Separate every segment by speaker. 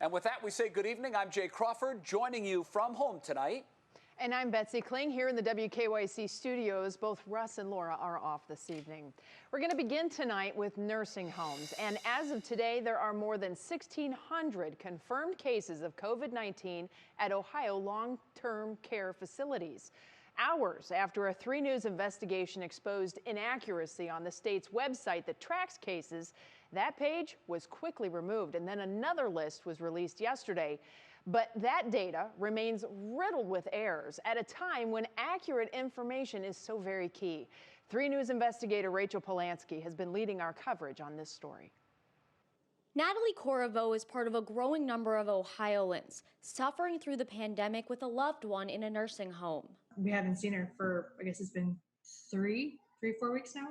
Speaker 1: And with that, we say good evening. I'm Jay Crawford, joining you from home tonight.
Speaker 2: And I'm Betsy Kling here in the WKYC studios. Both Russ and Laura are off this evening. We're going to begin tonight with nursing homes. And as of today, there are more than 1,600 confirmed cases of COVID-19 at Ohio long-term care facilities. Hours after a 3 News investigation exposed inaccuracy on the state's website that tracks cases, that page was quickly removed, and then another list was released yesterday. But that data remains riddled with errors at a time when accurate information is so very key. 3 News investigator Rachel Polanski has been leading our coverage on this story.
Speaker 3: Natalie Corriveau is part of a growing number of Ohioans suffering through the pandemic with a loved one in a nursing home.
Speaker 4: We haven't seen her for, I guess it's been 4 weeks now.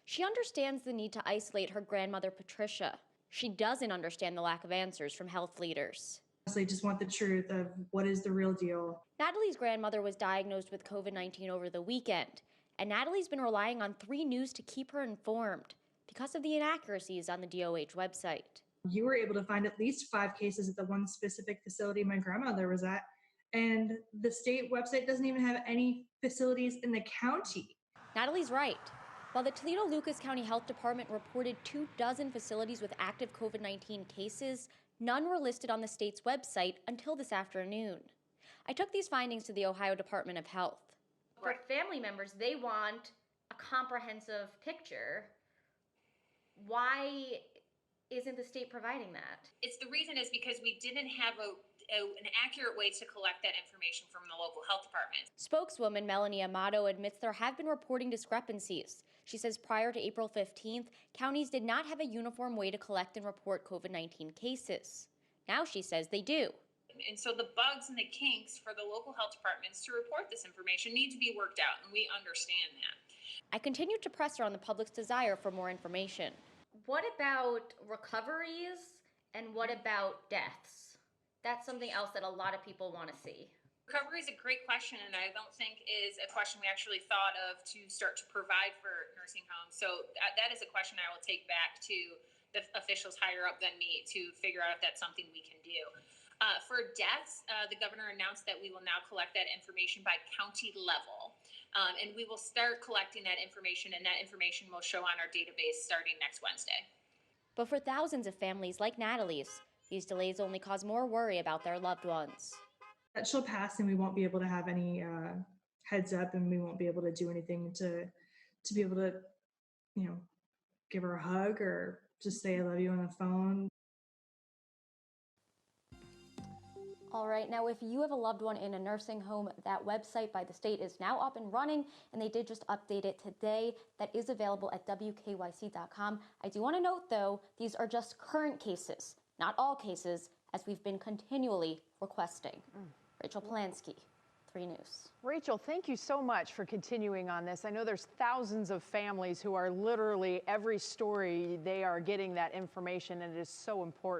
Speaker 3: She understands the need to isolate her grandmother, Patricia. She doesn't understand the lack of answers from health leaders.
Speaker 4: Honestly, just want the truth of what is the real deal.
Speaker 3: Natalie's grandmother was diagnosed with COVID-19 over the weekend, and Natalie's been relying on 3 News to keep her informed because of the inaccuracies on the DOH website.
Speaker 4: You were able to find at least 5 cases at the one specific facility my grandmother was at, and the state website doesn't even have any facilities in the county.
Speaker 3: Natalie's right. While the Toledo-Lucas County Health Department reported 24 facilities with active COVID-19 cases, none were listed on the state's website until this afternoon. I took these findings to the Ohio Department of Health. For family members, they want a comprehensive picture. Why isn't the state providing that?
Speaker 5: The reason is because we didn't have an accurate way to collect that information from the local health department.
Speaker 3: Spokeswoman Melanie Amato admits there have been reporting discrepancies. She says prior to April 15th, counties did not have a uniform way to collect and report COVID-19 cases. Now she says they do.
Speaker 5: And so the bugs and the kinks for the local health departments to report this information need to be worked out, and we understand that.
Speaker 3: I continued to press her on the public's desire for more information. What about recoveries and what about deaths? That's something else that a lot of people want to see.
Speaker 5: Recovery is a great question, and I don't think is a question we actually thought of to start to provide for nursing homes. So that is a question I will take back to the officials higher up than me to figure out if that's something we can do. For deaths, the governor announced that we will now collect that information by county level. And we will start collecting that information, and that information will show on our database starting next Wednesday.
Speaker 3: But for thousands of families like Natalie's, these delays only cause more worry about their loved ones.
Speaker 4: That she'll pass, and we won't be able to have any heads up, and we won't be able to do anything to be able to, give her a hug or just say I love you on the phone.
Speaker 3: All right, now if you have a loved one in a nursing home, that website by the state is now up and running, and they did just update it today. That is available at WKYC.com. I do want to note, though, these are just current cases, not all cases, as we've been continually requesting. Rachel Polanski, 3 News.
Speaker 2: Rachel, thank you so much for continuing on this. I know there's thousands of families who are literally every story they are getting that information, and it is so important.